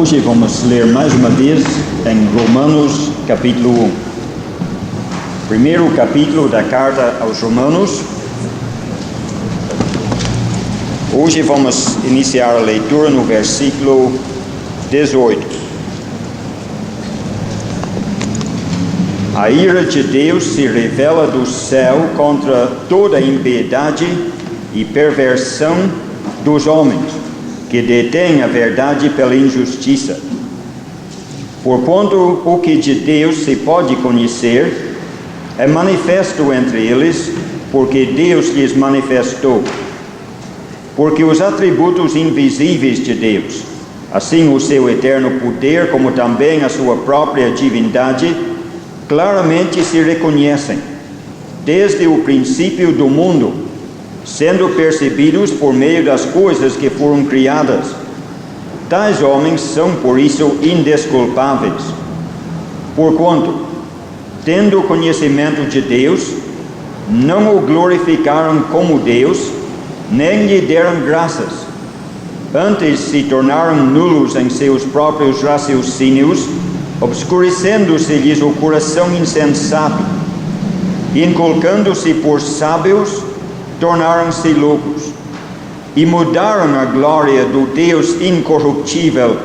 Hoje vamos ler mais uma vez em Romanos capítulo 1. Primeiro capítulo da carta aos Romanos. Hoje vamos iniciar a leitura no versículo 18. A ira de Deus se revela do céu contra toda a impiedade e perversão dos homens, que detém a verdade pela injustiça. Porquanto o que de Deus se pode conhecer é manifesto entre eles, porque Deus lhes manifestou. Porque os atributos invisíveis de Deus, assim o seu eterno poder, como também a sua própria divindade, claramente se reconhecem, desde o princípio do mundo, sendo percebidos por meio das coisas que foram criadas. Tais homens são, por isso, indesculpáveis. Porquanto, tendo conhecimento de Deus, não o glorificaram como Deus, nem lhe deram graças. Antes se tornaram nulos em seus próprios raciocínios, obscurecendo-se-lhes o coração insensato, inculcando-se por sábios, tornaram-se loucos, e mudaram a glória do Deus incorruptível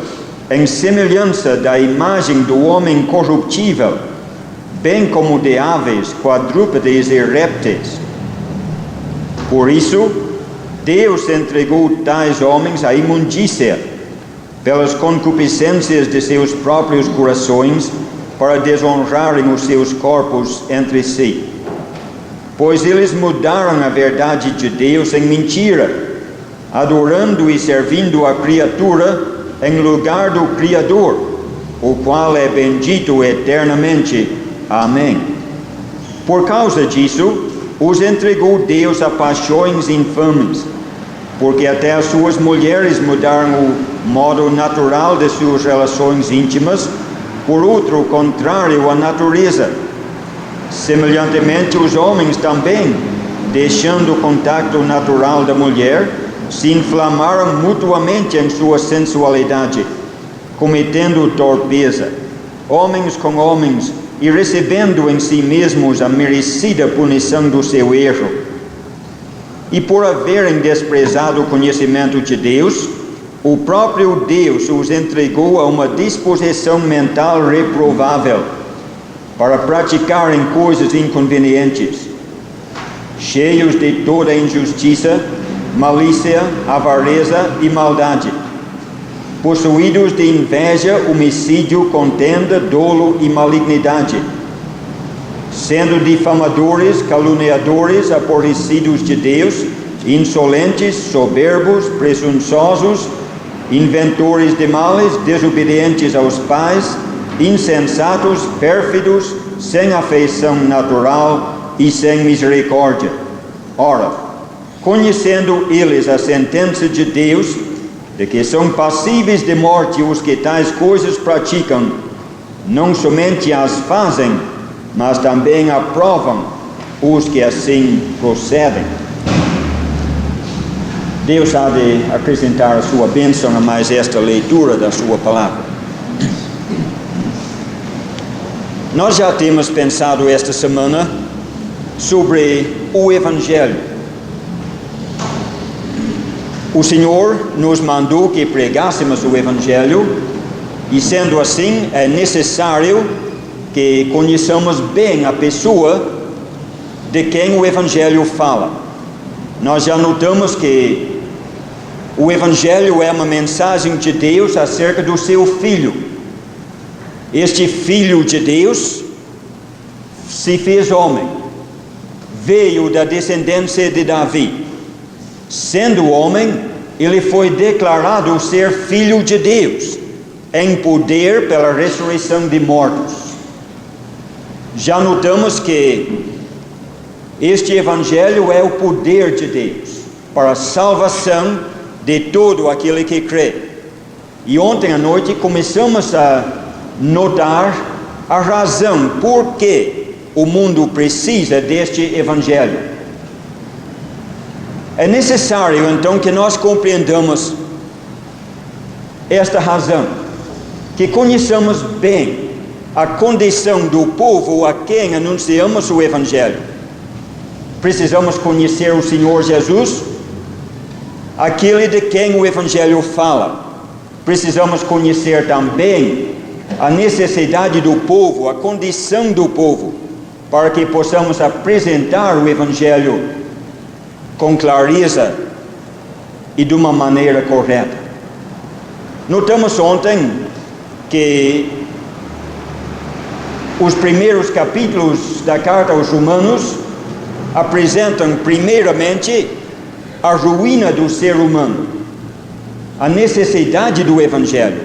em semelhança da imagem do homem corruptível, bem como de aves, quadrúpedes e répteis. Por isso, Deus entregou tais homens à imundícia, pelas concupiscências de seus próprios corações, para desonrarem os seus corpos entre si. Pois eles mudaram a verdade de Deus em mentira, adorando e servindo a criatura em lugar do Criador, o qual é bendito eternamente. Amém. Por causa disso, os entregou Deus a paixões infames, porque até as suas mulheres mudaram o modo natural de suas relações íntimas por outro contrário à natureza. Semelhantemente, os homens também, deixando o contato natural da mulher, se inflamaram mutuamente em sua sensualidade, cometendo torpeza, homens com homens, e recebendo em si mesmos a merecida punição do seu erro. E por haverem desprezado o conhecimento de Deus, o próprio Deus os entregou a uma disposição mental reprovável, para praticarem coisas inconvenientes, cheios de toda injustiça, malícia, avareza e maldade, possuídos de inveja, homicídio, contenda, dolo e malignidade, sendo difamadores, caluniadores, aborrecidos de Deus, insolentes, soberbos, presunçosos, inventores de males, desobedientes aos pais, insensatos, pérfidos, sem afeição natural e sem misericórdia. Ora, conhecendo eles a sentença de Deus, de que são passíveis de morte os que tais coisas praticam, não somente as fazem, mas também aprovam os que assim procedem. Deus há de acrescentar a sua bênção a mais esta leitura da sua palavra. Nós já temos pensado esta semana sobre o Evangelho. O Senhor nos mandou que pregássemos o Evangelho, e sendo assim, é necessário que conheçamos bem a pessoa de quem o Evangelho fala. Nós já notamos que o Evangelho é uma mensagem de Deus acerca do seu Filho. Este Filho de Deus se fez homem, veio da descendência de Davi. Sendo homem, ele foi declarado ser Filho de Deus, em poder pela ressurreição de mortos. Já notamos que este Evangelho é o poder de Deus para a salvação de todo aquele que crê. E ontem à noite começamos a notar a razão por que o mundo precisa deste Evangelho. É necessário então que nós compreendamos esta razão. que conheçamos bem a condição do povo a quem anunciamos o Evangelho. Precisamos conhecer o Senhor Jesus, aquele de quem o Evangelho fala. Precisamos conhecer também a necessidade do povo, a condição do povo, para que possamos apresentar o Evangelho com clareza e de uma maneira correta. Notamos ontem que os primeiros capítulos da carta aos Romanos apresentam primeiramente a ruína do ser humano, a necessidade do Evangelho.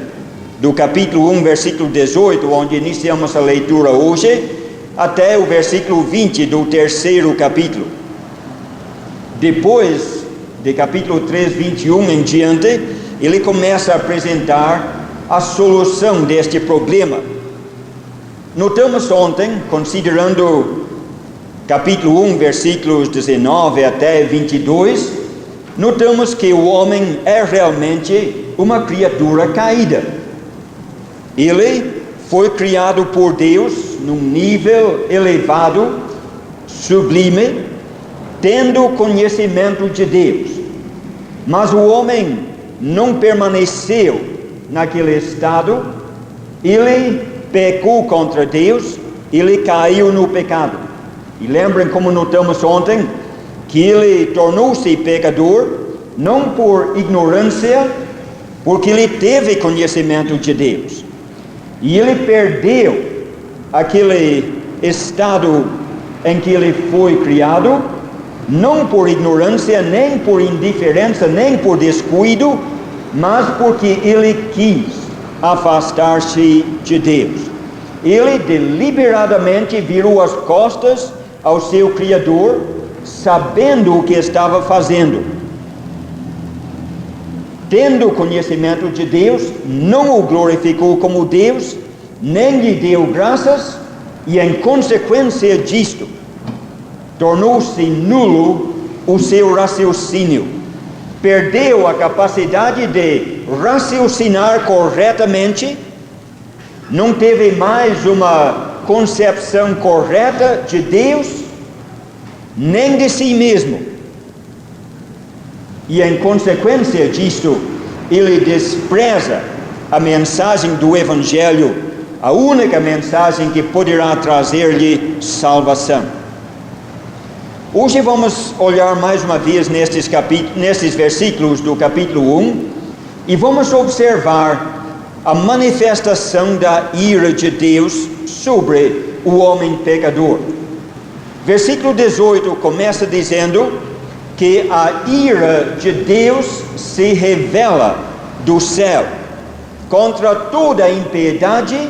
Do capítulo 1, versículo 18, onde iniciamos a leitura hoje, até o versículo 20 do terceiro capítulo. Depois, de capítulo 3, 21 em diante, ele começa a apresentar a solução deste problema. Notamos ontem, considerando capítulo 1, versículos 19 até 22, notamos que o homem é realmente uma criatura caída. Ele foi criado por Deus num nível elevado, sublime, tendo conhecimento de Deus. Mas o homem não permaneceu naquele estado, ele pecou contra Deus, ele caiu no pecado. E lembrem como notamos ontem, que ele tornou-se pecador, não por ignorância, porque ele teve conhecimento de Deus. E ele perdeu aquele estado em que ele foi criado, não por ignorância, nem por indiferença, nem por descuido, mas porque ele quis afastar-se de Deus. Ele deliberadamente virou as costas ao seu Criador, sabendo o que estava fazendo. Tendo conhecimento de Deus, não o glorificou como Deus, nem lhe deu graças, e em consequência disto, tornou-se nulo o seu raciocínio. Perdeu a capacidade de raciocinar corretamente, não teve mais uma concepção correta de Deus, nem de si mesmo. E em consequência disto, ele despreza a mensagem do Evangelho, a única mensagem que poderá trazer-lhe salvação. Hoje vamos olhar mais uma vez nestes versículos do capítulo 1 e vamos observar a manifestação da ira de Deus sobre o homem pecador. Versículo 18 começa dizendo que a ira de Deus se revela do céu contra toda a impiedade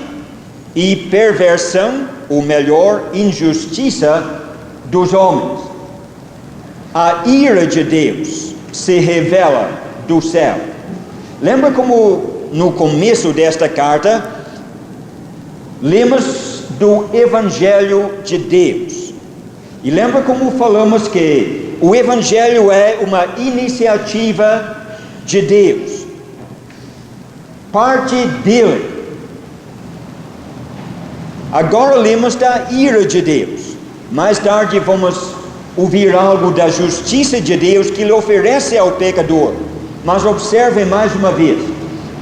e perversão, ou melhor, injustiça dos homens. A ira de Deus se revela do céu. Lembra como no começo desta carta lemos do Evangelho de Deus? E lembra como falamos que o Evangelho é uma iniciativa de Deus, parte dele. Agora lemos da ira de Deus. Mais tarde vamos ouvir algo da justiça de Deus que ele oferece ao pecador. Mas observe mais uma vez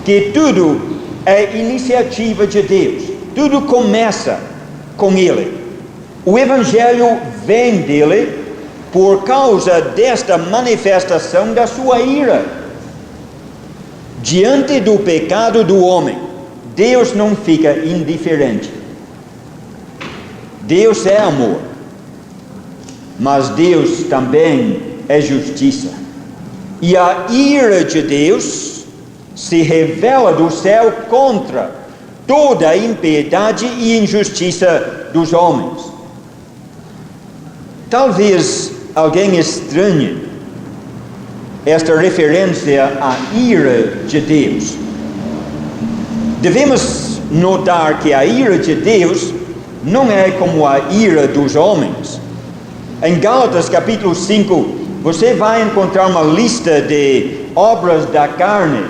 que tudo é iniciativa de Deus. Tudo começa com ele. O Evangelho vem dele por causa desta manifestação da sua ira. Diante do pecado do homem, Deus não fica indiferente. Deus é amor, mas Deus também é justiça. E a ira de Deus se revela do céu contra toda a impiedade e injustiça dos homens. Talvez alguém estranhe esta referência à ira de Deus. Devemos notar que a ira de Deus não é como a ira dos homens. Em Gálatas capítulo 5, você vai encontrar uma lista de obras da carne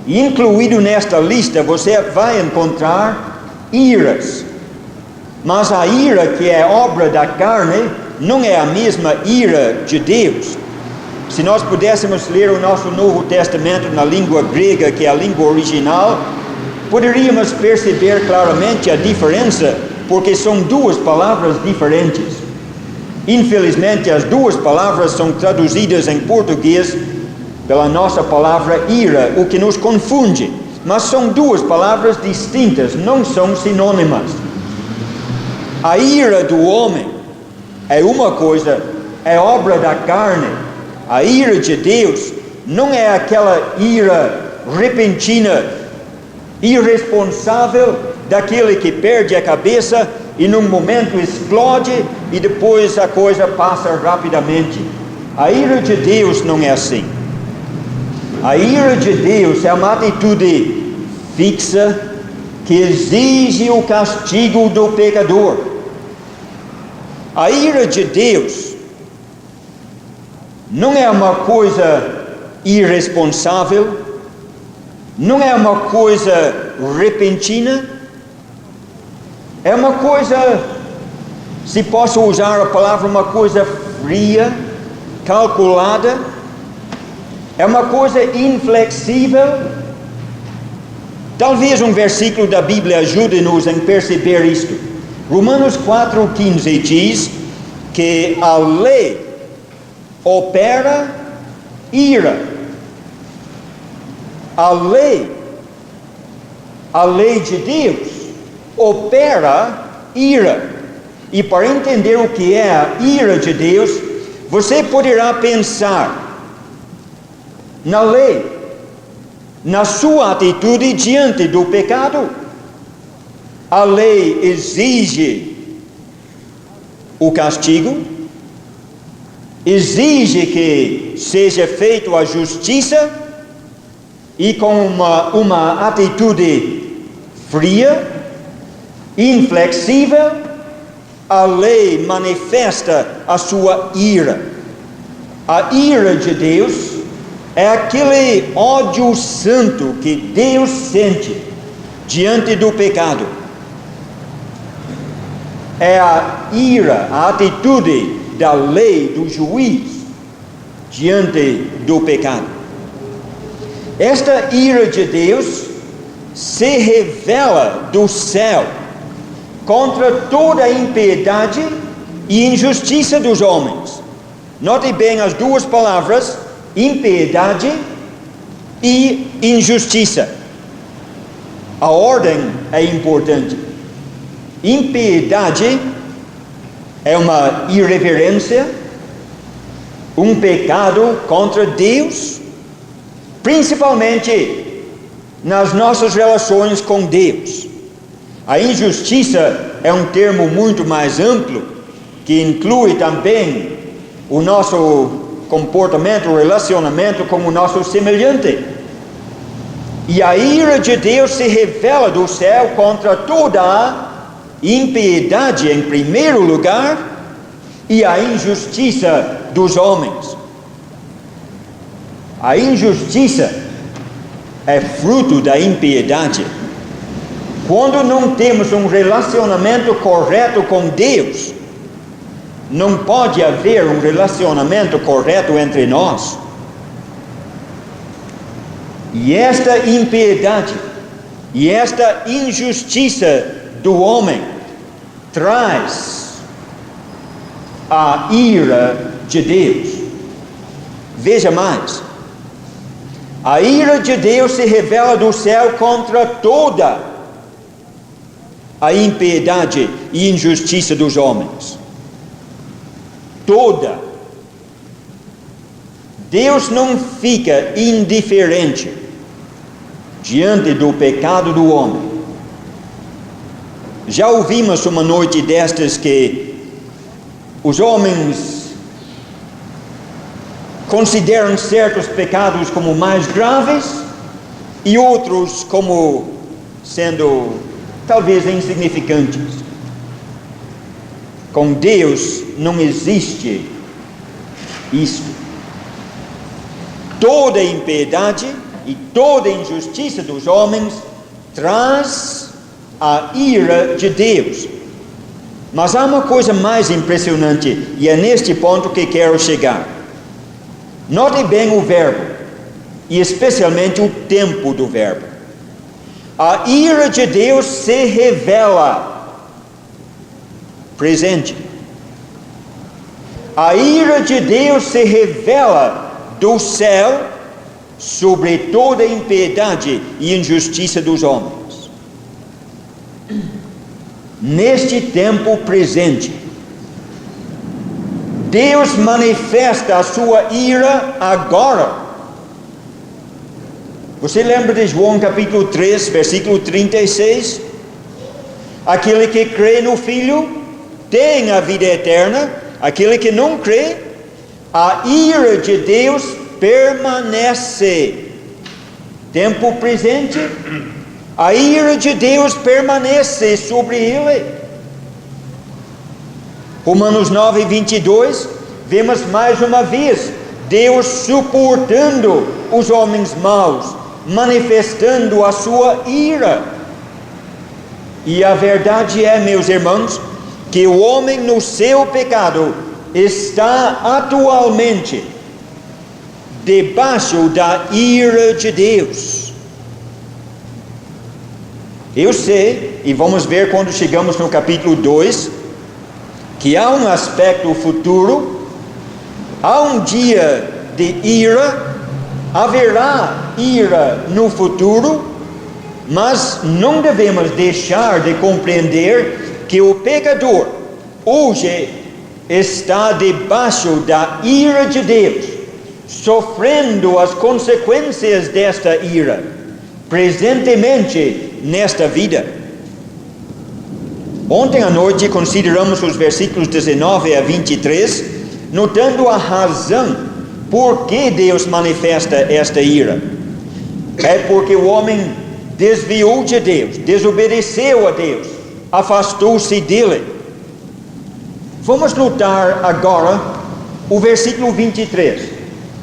Incluído nesta lista, você vai encontrar iras. Mas a ira que é obra da carne não é a mesma ira de Deus. Se nós pudéssemos ler o nosso Novo Testamento na língua grega, que é a língua original, poderíamos perceber claramente a diferença, porque são duas palavras diferentes. Infelizmente, as duas palavras são traduzidas em português pela nossa palavra ira, o que nos confunde. Mas são duas palavras distintas, não são sinônimas. A ira do homem é uma coisa, é obra da carne. A ira de Deus não é aquela ira repentina, irresponsável, daquele que perde a cabeça e num momento explode e depois a coisa passa rapidamente. A ira de Deus não é assim. A ira de Deus é uma atitude fixa que exige o castigo do pecador. A ira de Deus não é uma coisa irresponsável, não é uma coisa repentina, é uma coisa, se posso usar a palavra, uma coisa fria, calculada, é uma coisa inflexível. Talvez um versículo da Bíblia ajude-nos a perceber isto. Romanos 4,15 diz que a lei opera ira. A lei de Deus opera ira. E para entender o que é a ira de Deus, você poderá pensar na lei, na sua atitude diante do pecado. A lei exige o castigo, exige que seja feita a justiça, e com uma atitude fria, inflexível, a lei manifesta a sua ira. A ira de Deus é aquele ódio santo que Deus sente diante do pecado. É a ira, a atitude da lei do juiz diante do pecado. Esta ira de Deus se revela do céu contra toda a impiedade e injustiça dos homens. Note bem as duas palavras, impiedade e injustiça. A ordem é importante. Impiedade é uma irreverência, um pecado contra Deus, principalmente nas nossas relações com Deus. A injustiça é um termo muito mais amplo, que inclui também o nosso comportamento, o relacionamento com o nosso semelhante. E a ira de Deus se revela do céu contra toda a impiedade em primeiro lugar e a injustiça dos homens. A injustiça é fruto da impiedade. Quando não temos um relacionamento correto com Deus, não pode haver um relacionamento correto entre nós. E esta impiedade e esta injustiça do homem traz a ira de Deus. Veja mais. A ira de Deus se revela do céu contra toda a impiedade e injustiça dos homens. Toda. Deus não fica indiferente diante do pecado do homem. Já ouvimos uma noite destas que os homens consideram certos pecados como mais graves e outros como sendo talvez insignificantes. Com Deus não existe isto. Toda impiedade e toda injustiça dos homens traz a ira de Deus. Mas há uma coisa mais impressionante, e é neste ponto que quero chegar. Note bem o verbo, e especialmente o tempo do verbo. A ira de Deus se revela, presente. A ira de Deus se revela do céu sobre toda a impiedade e injustiça dos homens. Neste tempo presente, Deus manifesta a sua ira agora. Você lembra de João capítulo 3, versículo 36? Aquele que crê no Filho tem a vida eterna, aquele que não crê, a ira de Deus permanece. Tempo presente, a ira de Deus permanece sobre ele. Romanos 9, 22, vemos mais uma vez Deus suportando os homens maus, manifestando a sua ira. E a verdade é, meus irmãos, que o homem no seu pecado está atualmente debaixo da ira de Deus. Eu sei, e vamos ver quando chegamos no capítulo 2, que há um aspecto futuro, há um dia de ira, haverá ira no futuro, mas não devemos deixar de compreender que o pecador hoje está debaixo da ira de Deus, sofrendo as consequências desta ira, presentemente nesta vida. Ontem à noite consideramos os versículos 19 a 23, notando a razão por que Deus manifesta esta ira. É porque o homem desviou de Deus, desobedeceu a Deus, afastou-se dele. Vamos notar agora o versículo 23,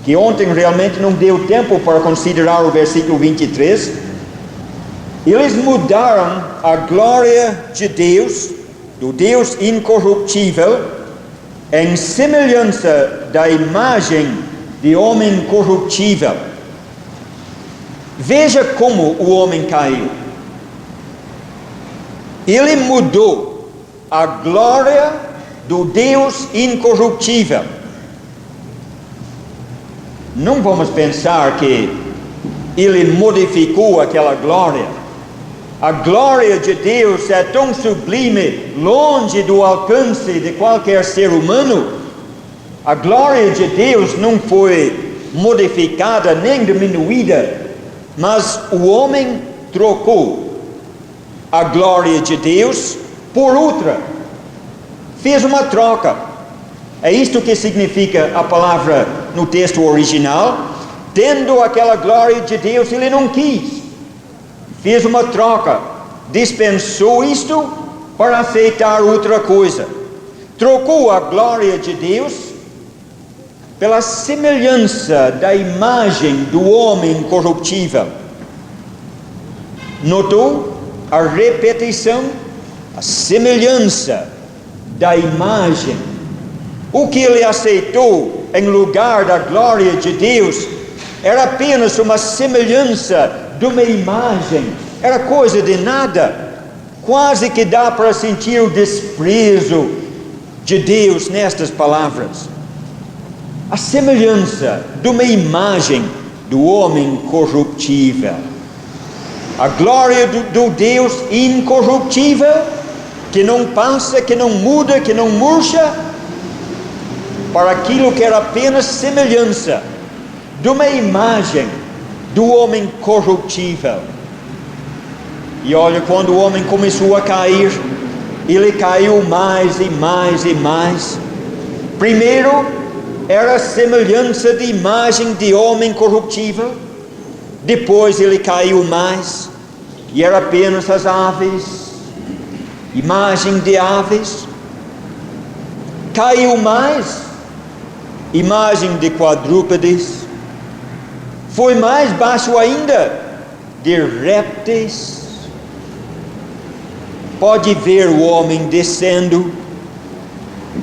que ontem realmente não deu tempo para considerar o versículo 23. Eles mudaram a glória de Deus, do Deus incorruptível, em semelhança da imagem de homem corruptível. Veja como o homem caiu. Ele mudou a glória do Deus incorruptível. Não vamos pensar que ele modificou aquela glória. A glória de Deus é tão sublime, longe do alcance de qualquer ser humano. A glória de Deus não foi modificada nem diminuída, mas o homem trocou a glória de Deus por outra. Fez uma troca. É isto que significa a palavra no texto original. Tendo aquela glória de Deus, ele não quis. Fez uma troca, dispensou isto para aceitar outra coisa. Trocou a glória de Deus pela semelhança da imagem do homem corruptível. Notou a repetição, a semelhança da imagem. O que ele aceitou em lugar da glória de Deus era apenas uma semelhança de uma imagem, era coisa de nada. Quase que dá para sentir o desprezo de Deus nestas palavras. A semelhança de uma imagem do homem corruptível. A glória do Deus incorruptível, que não passa, que não muda, que não murcha, para aquilo que era apenas semelhança de uma imagem do homem corruptível. E olha, quando o homem começou a cair, ele caiu mais e mais e mais. Primeiro era a semelhança de imagem de homem corruptível. Depois ele caiu mais, e era apenas as aves, imagem de aves. Caiu mais, imagem de quadrúpedes. Foi mais baixo ainda, de répteis. Pode ver o homem descendo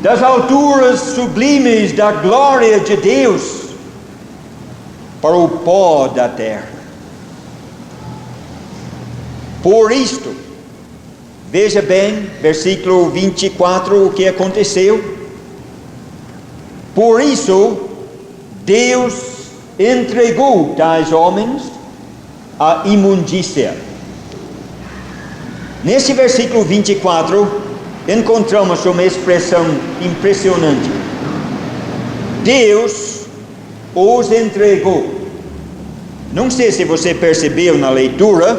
das alturas sublimes da glória de Deus para o pó da terra. Por isto, veja bem, versículo 24, o que aconteceu. Por isso, Deus entregou tais homens à imundícia. Nesse versículo 24, encontramos uma expressão impressionante. Deus os entregou. Não sei se você percebeu na leitura,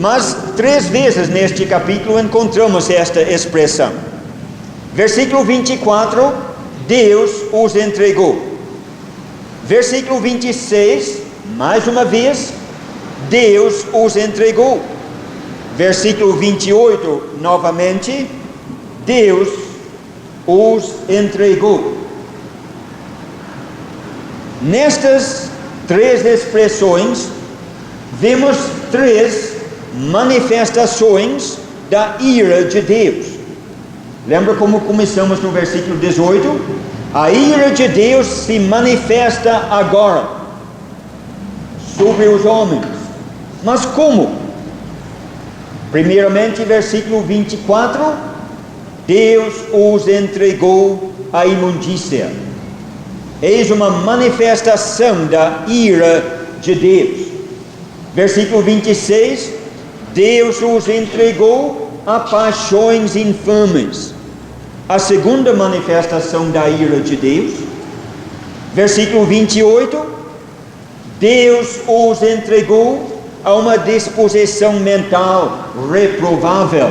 mas 3 vezes neste capítulo encontramos esta expressão. Versículo 24, Deus os entregou. Versículo 26, mais uma vez, Deus os entregou. Versículo 28, novamente, Deus os entregou. Nestas 3 expressões, vemos 3 manifestações da ira de Deus. Lembra como começamos no versículo 18? A ira de Deus se manifesta agora sobre os homens. Mas como? Primeiramente, versículo 24, Deus os entregou à imundícia. Eis uma manifestação da ira de Deus. Versículo 26, Deus os entregou a paixões infames. A segunda manifestação da ira de Deus. Versículo 28, Deus os entregou a uma disposição mental reprovável.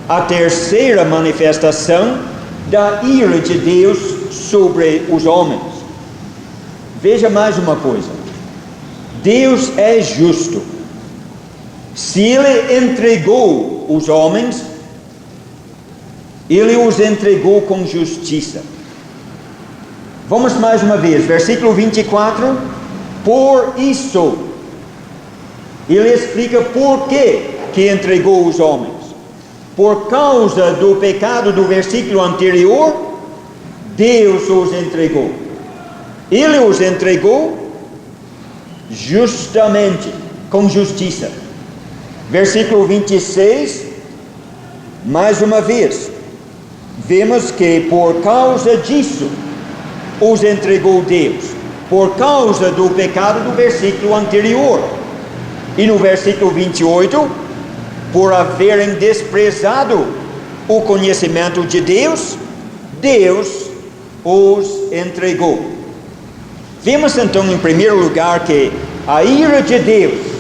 A terceira manifestação da ira de Deus sobre os homens. Veja mais uma coisa. Deus é justo. Se Ele entregou os homens, Ele os entregou com justiça. Vamos mais uma vez, versículo 24. Por isso, Ele explica por que entregou os homens. Por causa do pecado do versículo anterior, Deus os entregou. Ele os entregou justamente, com justiça. Versículo 26, mais uma vez, vemos que por causa disso, os entregou Deus. Por causa do pecado do versículo anterior. E no versículo 28, por haverem desprezado o conhecimento de Deus, Deus os entregou. Vemos então em primeiro lugar que a ira de Deus,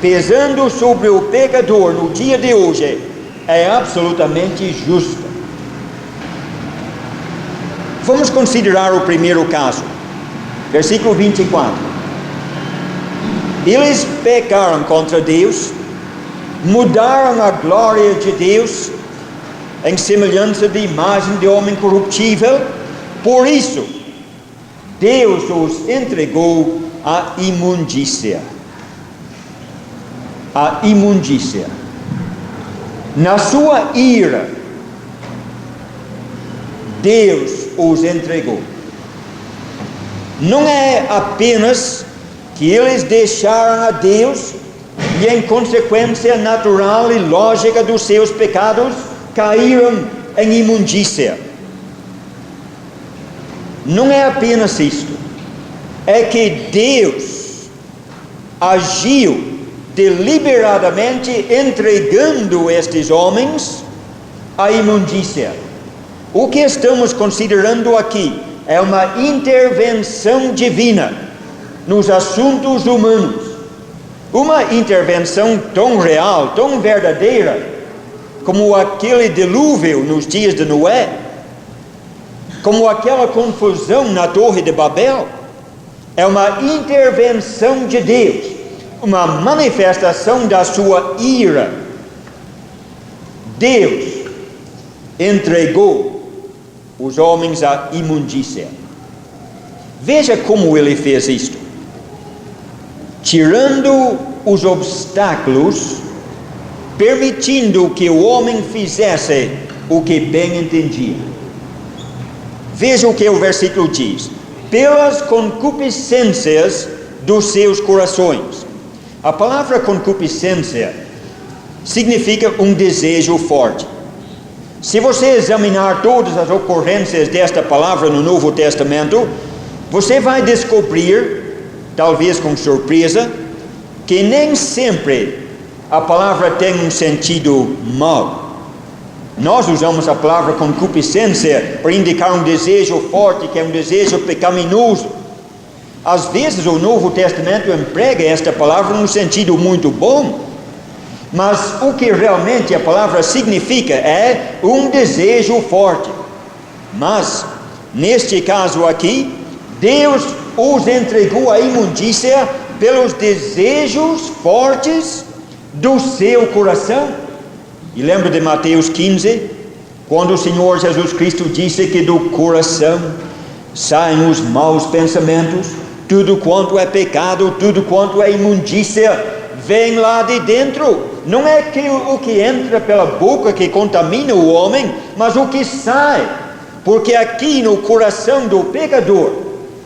pesando sobre o pecador no dia de hoje, é absolutamente justa. Vamos considerar o primeiro caso, versículo 24. Eles pecaram contra Deus, mudaram a glória de Deus em semelhança de imagem de homem corruptível. Por isso, Deus os entregou à imundícia. A imundícia. Na sua ira, Deus os entregou. Não é apenas que eles deixaram a Deus e, em consequência natural e lógica dos seus pecados, caíram em imundícia. Não é apenas isto. É que Deus agiu deliberadamente entregando estes homens à imundícia. O que estamos considerando aqui é uma intervenção divina nos assuntos humanos. Uma intervenção tão real, tão verdadeira, como aquele dilúvio nos dias de Noé, como aquela confusão na Torre de Babel. É uma intervenção de Deus, uma manifestação da sua ira. Deus entregou os homens à imundícia. Veja como ele fez isto. tirando os obstáculos, permitindo que o homem fizesse o que bem entendia. Veja o que o versículo diz: pelas concupiscências dos seus corações. A palavra concupiscência significa um desejo forte. Se você examinar todas as ocorrências desta palavra no Novo Testamento, você vai descobrir, talvez com surpresa, que nem sempre a palavra tem um sentido mau. Nós usamos a palavra concupiscência para indicar um desejo forte, que é um desejo pecaminoso. Às vezes o Novo Testamento emprega esta palavra num sentido muito bom, mas o que realmente a palavra significa é um desejo forte. Mas, neste caso aqui, Deus os entregou à imundícia pelos desejos fortes do seu coração. E lembra de Mateus 15, quando o Senhor Jesus Cristo disse que do coração saem os maus pensamentos, tudo quanto é pecado, tudo quanto é imundícia, vem lá de dentro. Não é que o que entra pela boca que contamina o homem, mas o que sai, porque aqui no coração do pecador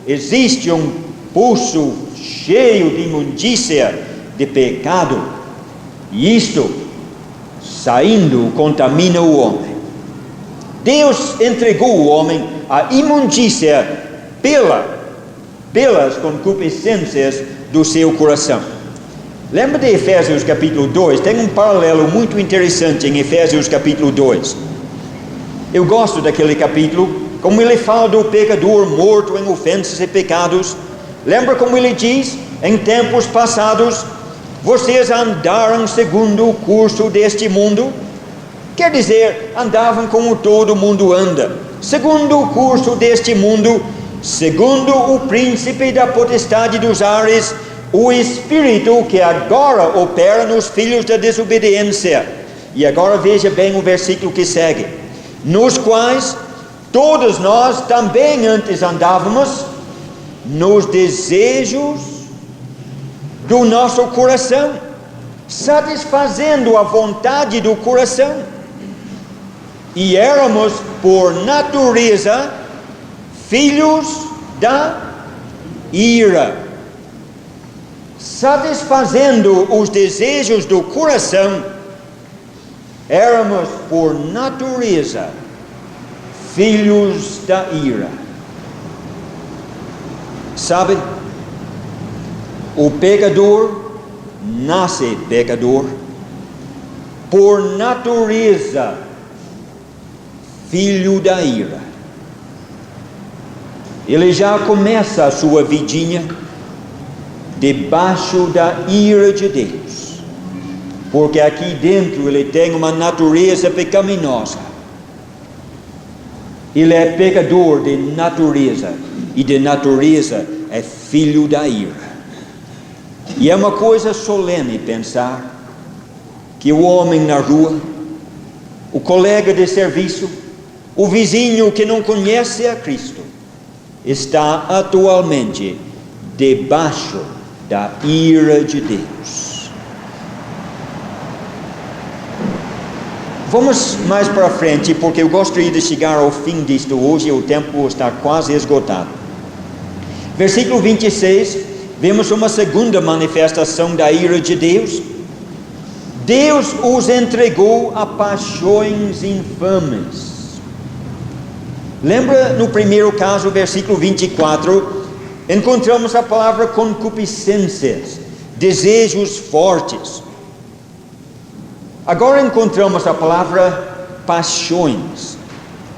existe um poço cheio de imundícia, de pecado, e isto, saindo, contamina o homem. Deus entregou o homem à imundícia pelas concupiscências do seu coração. Lembra de Efésios capítulo 2? Tem um paralelo muito interessante em Efésios capítulo 2. Eu gosto daquele capítulo, como ele fala do pecador morto em ofensas e pecados. Lembra como ele diz: em tempos passados vocês andaram segundo o curso deste mundo. Quer dizer, andavam como todo mundo anda, segundo o curso deste mundo, segundo o príncipe da potestade dos ares, o espírito que agora opera nos filhos da desobediência. E agora veja bem o versículo que segue: nos quais todos nós também antes andávamos nos desejos do nosso coração, satisfazendo a vontade do coração, e éramos por natureza filhos da ira. Satisfazendo os desejos do coração, éramos por natureza filhos da ira. Sabe, o pecador nasce pecador, por natureza filho da ira. Ele já começa a sua vidinha debaixo da ira de Deus, porque aqui dentro ele tem uma natureza pecaminosa. Ele é pecador de natureza, e de natureza é filho da ira. E é uma coisa solene pensar que o homem na rua, o colega de serviço, o vizinho que não conhece a Cristo, está atualmente debaixo da ira de Deus. Vamos mais para frente, porque eu gostaria de chegar ao fim disto hoje, o tempo está quase esgotado. Versículo 26, vemos uma segunda manifestação da ira de Deus. Deus os entregou a paixões infames. Lembra no primeiro caso, versículo 24, encontramos a palavra concupiscências, desejos fortes. Agora encontramos a palavra paixões.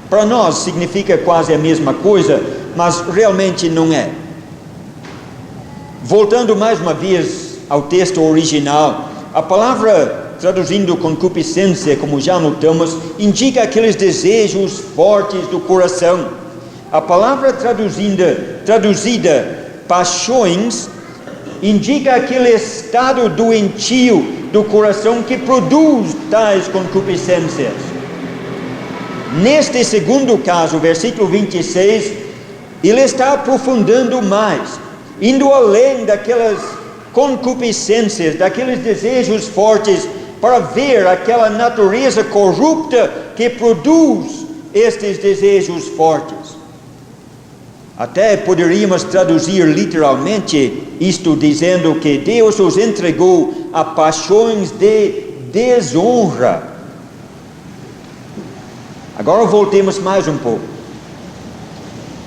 Para nós significa quase a mesma coisa, mas realmente não é. Voltando mais uma vez ao texto original, a palavra traduzindo concupiscência, como já notamos, indica aqueles desejos fortes do coração. A palavra traduzida paixões indica aquele estado doentio do coração que produz tais concupiscências. Neste segundo caso, versículo 26, ele está aprofundando mais, indo além daquelas concupiscências, daqueles desejos fortes, para ver aquela natureza corrupta que produz estes desejos fortes. Até poderíamos traduzir literalmente isto dizendo que Deus os entregou a paixões de desonra. Agora voltemos mais um pouco.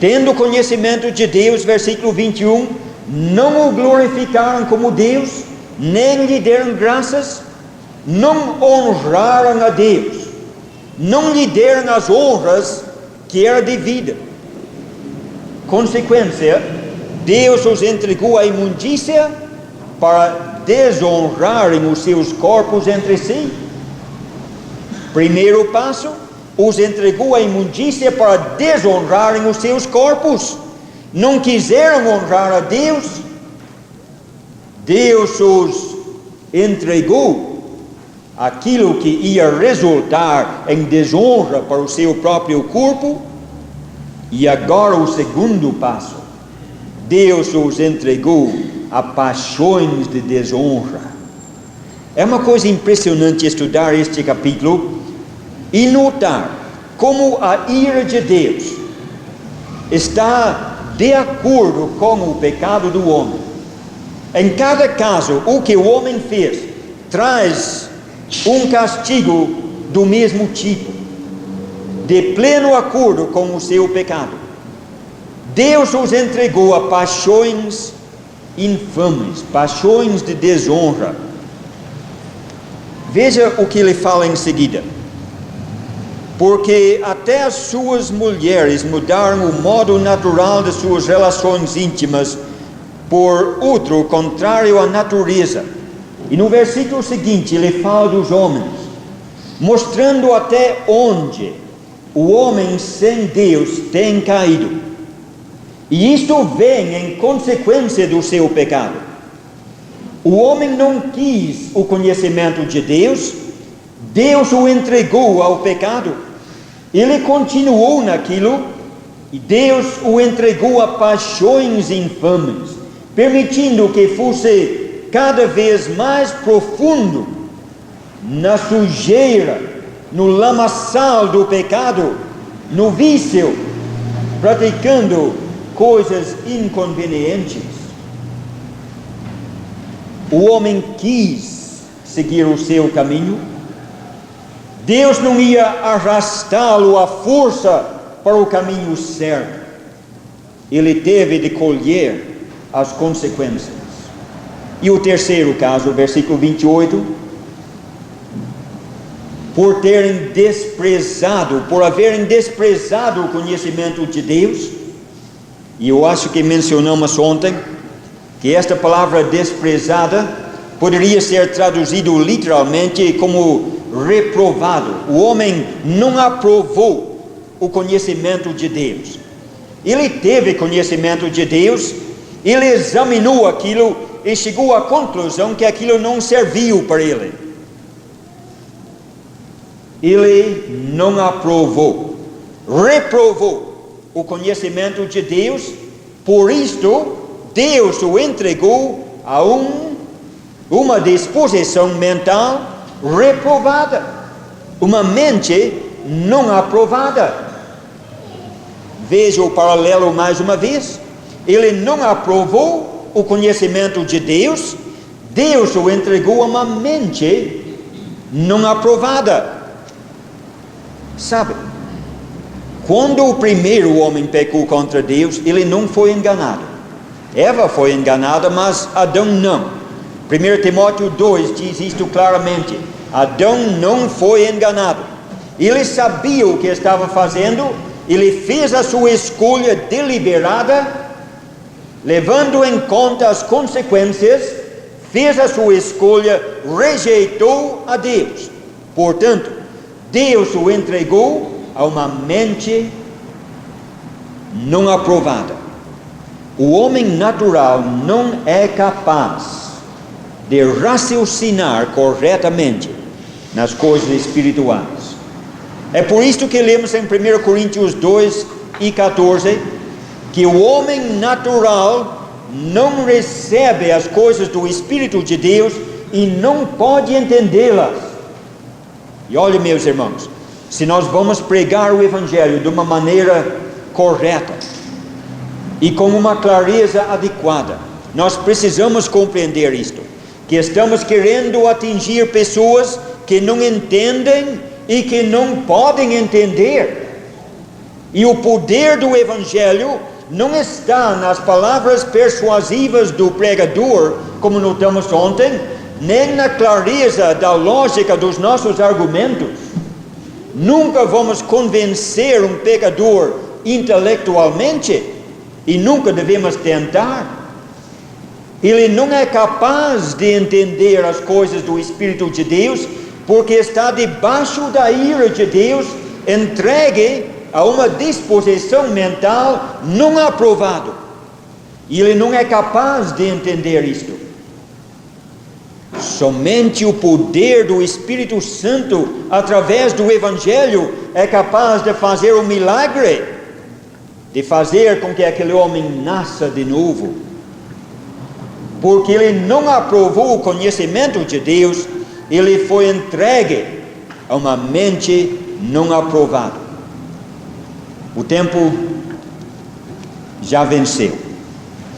Tendo conhecimento de Deus, versículo 21, não o glorificaram como Deus, nem lhe deram graças, não honraram a Deus, não lhe deram as honras que era devida. Consequência, Deus os entregou à imundícia para desonrarem os seus corpos entre si. Primeiro passo, os entregou à imundícia para desonrarem os seus corpos. Não quiseram honrar a Deus. Deus os entregou aquilo que ia resultar em desonra para o seu próprio corpo. E agora o segundo passo, Deus os entregou a paixões de desonra. É uma coisa impressionante estudar este capítulo e notar como a ira de Deus está de acordo com o pecado do homem. Em cada caso, o que o homem fez traz um castigo do mesmo tipo, de pleno acordo com o seu pecado. Deus os entregou a paixões infames, paixões de desonra. Veja o que ele fala em seguida. Porque até as suas mulheres mudaram o modo natural de suas relações íntimas por outro contrário à natureza. E no versículo seguinte ele fala dos homens, mostrando até onde o homem sem Deus tem caído. E isto vem em consequência do seu pecado. O homem não quis o conhecimento de Deus, Deus o entregou ao pecado. Ele continuou naquilo e Deus o entregou a paixões infames, permitindo que fosse cada vez mais profundo na sujeira, no lamaçal do pecado, no vício, praticando coisas inconvenientes. O homem quis seguir o seu caminho. Deus não ia arrastá-lo à força para o caminho certo. Ele teve de colher as consequências. E o terceiro caso, versículo 28, por haverem desprezado o conhecimento de Deus. E eu acho que mencionamos ontem que esta palavra desprezada poderia ser traduzido literalmente como reprovado. O homem não aprovou o conhecimento de Deus. Ele teve conhecimento de Deus, ele examinou aquilo e chegou à conclusão que aquilo não serviu para ele. Ele não aprovou, reprovou o conhecimento de Deus. Por isto, Deus o entregou a uma disposição mental reprovada, uma mente não aprovada. Veja o paralelo mais uma vez. Ele não aprovou o conhecimento de Deus, Deus o entregou a uma mente não aprovada. Sabe, quando o primeiro homem pecou contra Deus, ele não foi enganado. Eva foi enganada, mas Adão não. 1 Timóteo 2 diz isto claramente. Adão não foi enganado. Ele sabia o que estava fazendo, ele fez a sua escolha deliberada, levando em conta as consequências, fez a sua escolha, rejeitou a Deus. Portanto, Deus o entregou a uma mente não aprovada. O homem natural não é capaz de raciocinar corretamente nas coisas espirituais. É por isso que lemos em 1 Coríntios 2 e 14 que o homem natural não recebe as coisas do Espírito de Deus e não pode entendê-las. E olha, meus irmãos, se nós vamos pregar o Evangelho de uma maneira correta e com uma clareza adequada, nós precisamos compreender isto, que estamos querendo atingir pessoas que não entendem e que não podem entender. E o poder do Evangelho não está nas palavras persuasivas do pregador, como notamos ontem, nem na clareza da lógica dos nossos argumentos. Nunca vamos convencer um pecador intelectualmente, e nunca devemos tentar. Ele não é capaz de entender as coisas do Espírito de Deus, porque está debaixo da ira de Deus, entregue a uma disposição mental não aprovada. E ele não é capaz de entender isto. Somente o poder do Espírito Santo, através do Evangelho, é capaz de fazer o milagre, de fazer com que aquele homem nasça de novo. Porque ele não aprovou o conhecimento de Deus, ele foi entregue a uma mente não aprovada. O tempo já venceu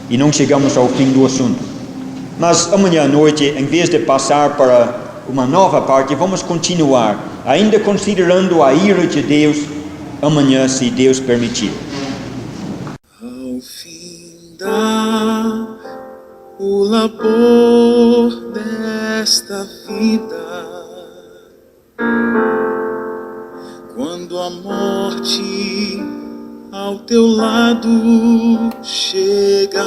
e não chegamos ao fim do assunto. Mas amanhã à noite, em vez de passar para uma nova parte, vamos continuar, ainda considerando a ira de Deus, amanhã, se Deus permitir. Ao fim o labor desta vida, quando a morte ao teu lado chegar,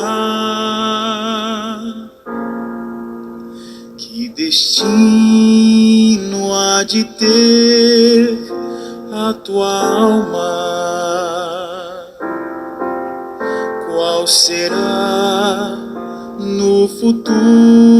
que destino há de ter a tua alma? Qual será no futuro